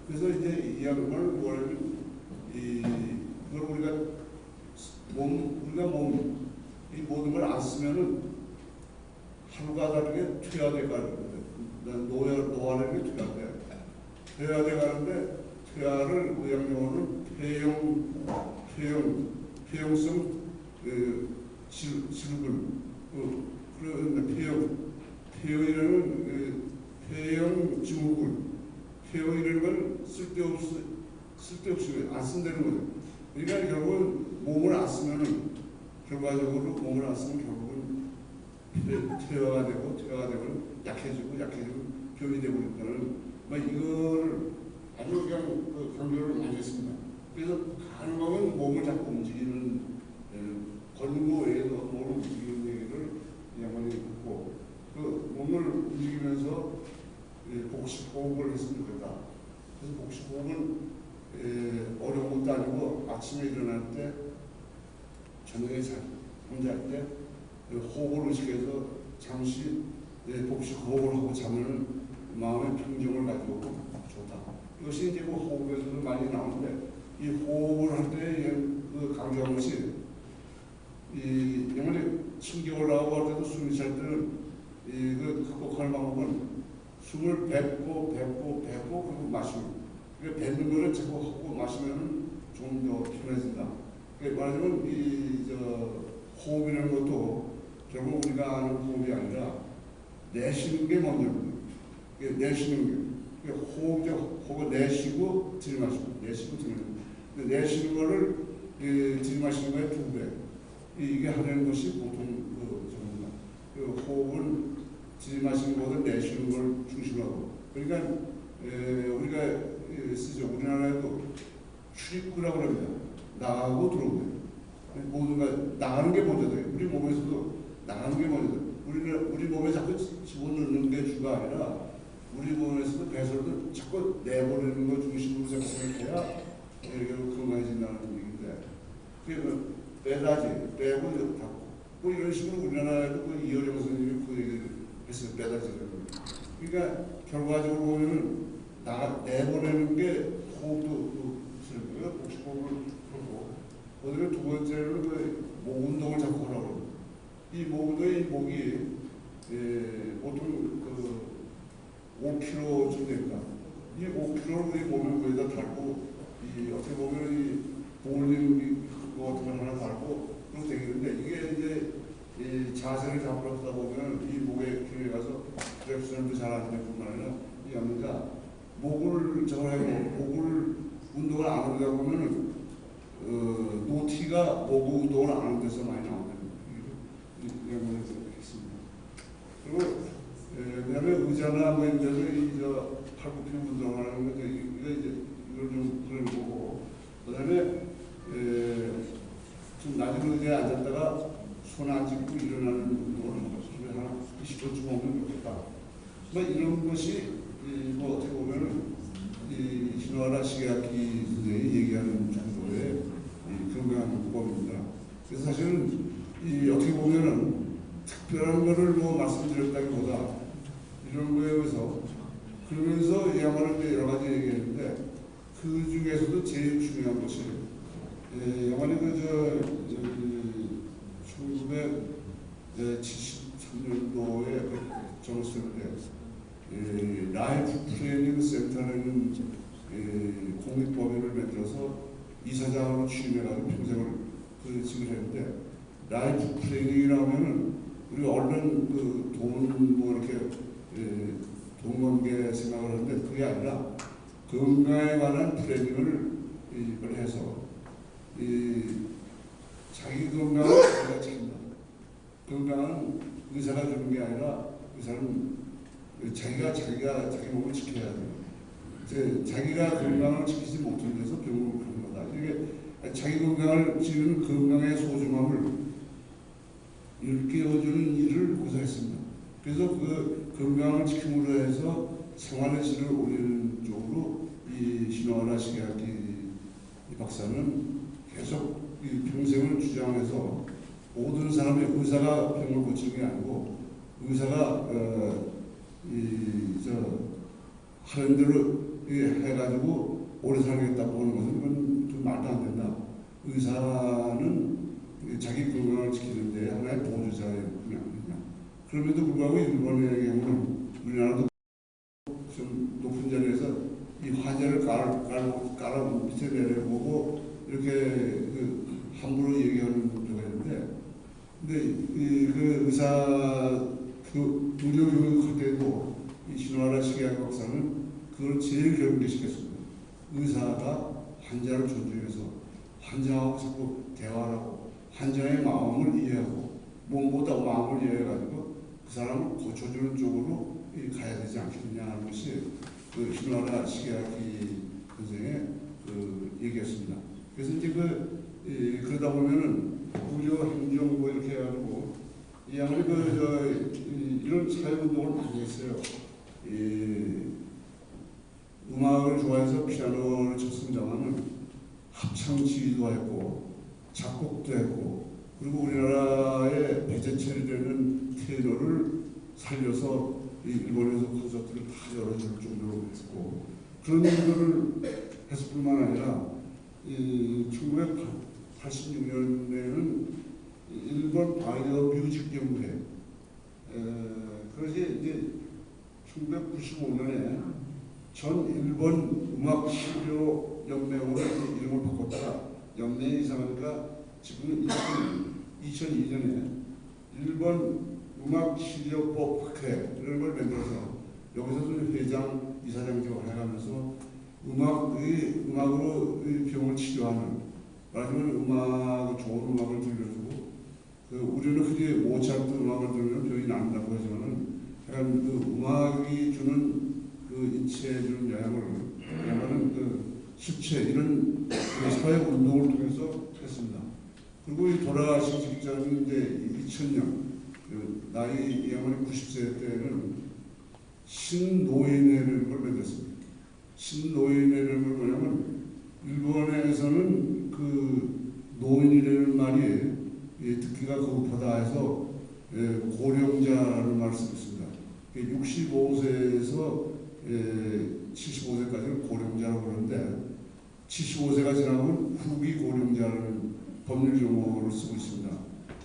그래서 이제 이 양말 뭐냐면 그걸 우리가 이 모든 걸 안 쓰면은 하루가 다르게 퇴화돼 가는 노화되는 게 퇴화돼 가는데 퇴화를 의학용어는 폐용성 질분 그런 폐용이라는 폐용 증후군 폐용이라는 건 쓸데없이 안 쓴다는 거죠. 그러니까 결국은 몸을 안 쓰면은 결과적으로 몸을 안 쓰면 결국은 퇴화가 되고 약해지고 병이 되고 있다는 이거를 아주 그냥 강조를 많이 했습니다. 그래서 가능하면 몸을 자꾸 움직이는 걷는 거 외에도 몸을 움직이는 얘기를 양반이 듣고 그 몸을 움직이면서 복식호흡을 했으면 좋겠다. 그래서 복식호흡은 어려운 것도 아니고 아침에 일어날 때 저녁에 잠잘 때 호흡을 의식해서 잠시 복식호흡을 하고 자면 마음의 평정을 가지고 좋다. 이것이 이제 호흡에서도 많이 나오는데 이 호흡을 할 때 강조한 것이 영원히 침기 올라오고 할 때도 숨이 찰 때는 극복할 방법은 숨을 뱉고 그리고 마시고 뱉는 거를 자꾸 하고 마시면 좀 더 편해진다. 말하자면 호흡이라는 것도 결국 우리가 아는 호흡이 아니라 내쉬는 게 먼저입니다. 내쉬는 게 호흡을 내쉬고 들이마시고 내쉬는 거를 들이마시는 거에 2배 이게 하는 것이 보통 전부입니다. 호흡을 들이마시는 것보다 내쉬는 걸 중심하고 그러니까 우리가 쓰죠. 우리나라에도 출입구라고 합니다. 나가고 들어오고 모든 거 나가는 게 먼저 돼요. 우리 몸에서도 나가는 게 먼저 돼요. 우리 몸에 자꾸 집어넣는 게 주가 아니라 우리 몸에서도 배설도 자꾸 내보내는 거 중심으로 생각해야 건강해진다는 얘기인데 그 빼다지 빼고 닫고 뭐 이런 식으로 우리나라에도 이효령 선생님이 그 얘기를 했어요. 빼다지를. 그러니까 결과적으로 보면은 내보내는 게 호흡도 쓰는 복식호흡을 하고 그다음에 두 번째로는 목 운동을 자꾸 하라고. 이 목의 목이 보통 5kg쯤 됩니다. 이 5kg를 우리 몸에 거기다 달고 어떻게 보면 이 볼링 그거 같은 걸 하나 달고 그렇게 되겠는데 이게 이제 자세를 잡으러 하다 보면 이 목에 길에 가서 트랙션도 잘 안 될 뿐만 아니라 이 남자 목을 목을 운동을 안 하다 보면은 노티가 목 운동을 안 하는 데서 많이 나온다는 얘기를 했습니다. 그리고 그다음에 의자나 뭐 이런 데서 팔굽혀 운동하는 거 이걸 좀 그런 거고 그다음에 좀 낮은 의자에 앉았다가 손 안 짚고 일어나는 운동을 하나 20초쯤 하면 좋겠다. 뭐 이런 것이 뭐 어떻게 보면은 키노하라 시게야키 선생이 얘기하는 정도의 건강법입니다. 그래서 사실은 어떻게 보면은 특별한 거를 뭐 말씀드렸다기보다 이런 거에 의해서 그러면서 양반은 여러 가지 얘기했는데 그 중에서도 제일 중요한 것이 양반이 1973년도에 적을 쓰는데 라이프 플래닝 센터라는 공익법인을 만들어서 이사장으로 취임해가지고 평생을 그 직을 했는데 라이프 플래닝이라고 하면은 우리 얼른 그돈뭐 이렇게 돈 관계 생각을 하는데 그게 아니라 건강에 관한 플래닝을 이걸 해서 자기 건강을 자기가 지킨다. 건강은 의사가 주는 게 아니라 의사는 자기 몸을 지켜야 돼요. 자기가 건강을 지키지 못한 데서 병을 가는 거다. 이게 자기 건강을 지키는 건강의 소중함을 일깨워주는 일을 고사했습니다. 그래서 그 건강을 지킴으로 해서 생활의 질을 올리는 쪽으로 이 신화라 시계학기 박사는 계속 이 평생을 주장해서 모든 사람이 의사가 병을 고치는 게 아니고 의사가 하는 대로 해가지고 오래 살겠다고 보는 것은 그건 좀 말도 안 된다. 의사는 자기 건강을 지키는데 하나의 보조자예요. 그냥. 그럼에도 불구하고 일본의 경우는 우리나라도 좀 높은 자리에서 이 환자를 깔아 밑에 내려보고 이렇게 함부로 얘기하는 문제가 있는데, 근데 그 의사 그 의료 교육할 때도 이 신화라 시계학 박사는 그걸 제일 경계시켰습니다. 의사가 환자를 존중해서 환자하고 자꾸 대화를 하고 환자의 마음을 이해하고 몸보다 마음을 이해해가지고 그 사람을 고쳐주는 쪽으로 가야 되지 않겠느냐 하는 것이 그 신화라 시계학기 선생의 그 얘기였습니다. 그래서 이제 그러다 보면은 의료 행정 뭐 이렇게 해가지고 이 양반이 이런 사회운동을 많이 했어요. 음악을 좋아해서 피아노를 쳤습니다만은 합창 지휘도 했고 작곡도 했고 그리고 우리나라의 배제 처리되는 테너를 살려서 일본에서 콘서트를 다 열어줄 정도로 했고 그런 일들을 했을 뿐만 아니라 1986년에는 일본 바이오 뮤직 연구회 그것이 이제 1995년에 전 일본 음악 치료 연맹으로 이름을 바꿨다가 연맹이 이상하니까 지금 2002년에 일본 음악 치료법 학회 이런 걸 만들어서 여기서도 회장, 이사장직을 해가면서 음악으로 병을 치료하는 말하자면 좋은 음악을 들려주고 우리는 흔히 모차르트 음악을 들으면 병이 낫는다고 하지만은 약간 음악이 주는 인체에 주는 영향을 실체 이런 사회 운동을 통해서 했습니다. 그리고 이 돌아가신 직장이 이제 2000년 나이 양반이 90세 때는 신노인회라는 걸 만들었습니다. 신노인회라는 걸 뭐냐면 일본에서는 노인이라는 말이 듣기가 거북하다 해서 고령자라는 말을 쓰고 있습니다. 65세에서 75세까지는 고령자라고 그러는데 75세가 지나면 후기 고령자라는 법률 용어를 쓰고 있습니다.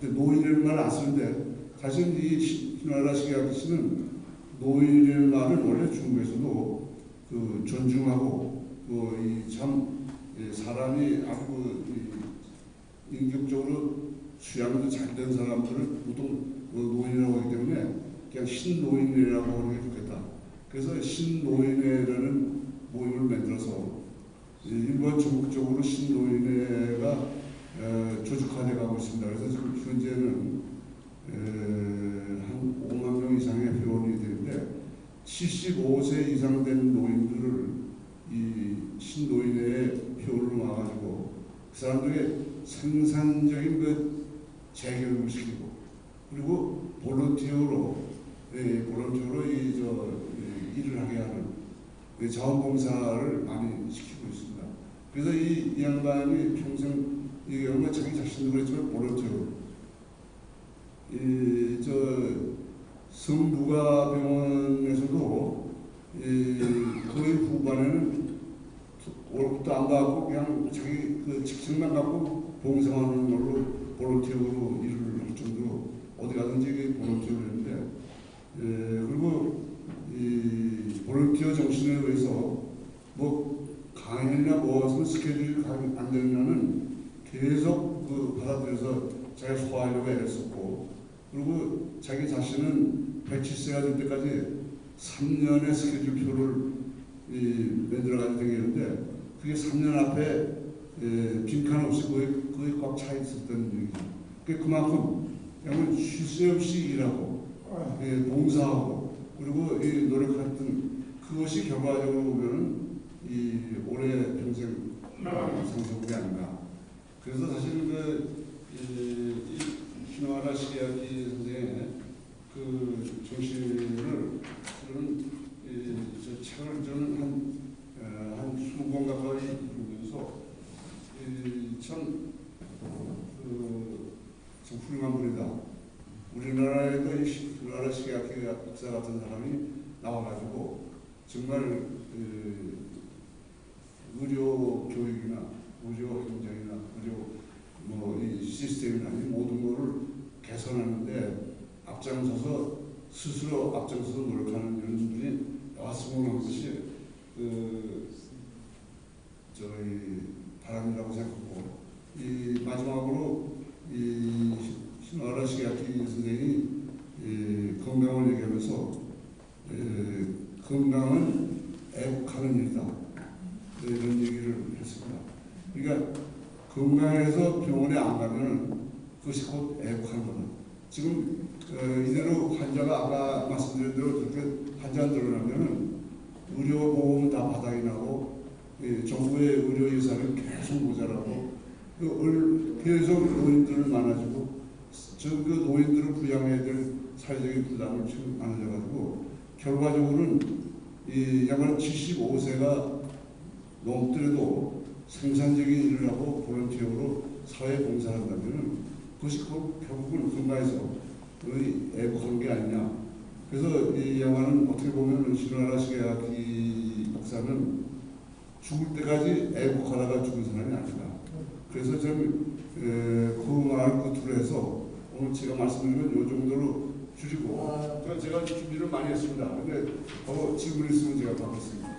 근데 노인이라는 말을 안 쓰는데 사실 이 신화라 시계학 씨는 노인이라는 말을 원래 중국에서도 존중하고 참 사람이 아주 인격적으로 수양도 잘 된 사람들을 보통 노인이라고 하기 때문에 그냥 신노인이라고 하는 게 좋겠다. 그래서 신노인회라는 모임을 만들어서 일본 전국적으로 신노인회가 조직화돼 가고 있습니다. 그래서 지금 현재는 한 5만 명 이상의 회원이 되는데 75세 이상 된 노인들을 이 신노인회에 회원으로 와가지고 그 사람들의 생산적인 재교육을 시키고 그리고 볼런티어로 일을 하게 하는 자원봉사를 많이 시키고 있습니다. 그래서 이 양반이 평생 얼마 자기 자신도 그랬지만 볼런티어로 성부가병원에서도 거의 후반에는 월급도 안 받고 그냥 자기 직책만 갖고 봉사하는 걸로 볼런티어로 일을 할 정도로 어디 가든지 볼런티어를 했는데 그리고 이 볼런티어 정신에 의해서 강연이나 무엇은 스케줄이 안 되면은 계속 그 받아들여서 자기가 소화하려고 애를 썼고, 그리고 자기 자신은 107세가 될 때까지 3년의 스케줄표를 만들어가지고 다니는데, 그게 3년 앞에 빈칸 없이 거의 꽉 차 있었던 얘기죠. 그만큼 그냥 쉴 새 없이 일하고 봉사하고 그리고 노력했던 그것이 결과적으로 보면은 올해 평생 상속이 아닌가. 그래서 사실 이 히노하라 시게야키 선생의 그 정신을 저는 저 책을 저는 한 20권 가까이 읽으면서 참 훌륭한 분이다. 우리나라에도 히노하라 시게야키 박사 같은 사람이 나와가지고 정말 의료 교육이나 의료 행정이나 의료 이 시스템이나 이 모든 것을 개선하는데 앞장서서 스스로 앞장서서 노력하는 이런 분이 나왔으면 하는 것이 저희 바람이라고 생각하고, 마지막으로 히노하라 시게야키 선생이 건강을 얘기하면서 건강은 애국하는 일이다 이런 얘기를 했습니다. 그러니까 건강해서 병원에 안 가면 그것이 곧 애국하는 거다. 지금 이대로 환자가 아까 말씀드린 대로 그렇게 환자 늘어나면은 의료보험은 다 바닥이 나고 정부의 의료 예산은 계속 모자라고 계속 노인들은 많아지고 그 노인들을 부양해야 될 사회적인 부담을 지금 많아져가지고 결과적으로는 야만 75세가 넘더라도 생산적인 일을 하고 볼런티어로 사회 봉사를 한다면 그것이 결국은 건강에서 애국한 게 아니냐. 그래서 이 영화는 어떻게 보면 히노하라 시게야키 박사는 죽을 때까지 애국하다가 죽은 사람이 아니다. 그래서 저는 그 말을 끝으로 해서 오늘 제가 말씀드린 건 이 정도로 줄이고 제가 준비를 많이 했습니다. 근데 더 질문 있으면 제가 받겠습니다.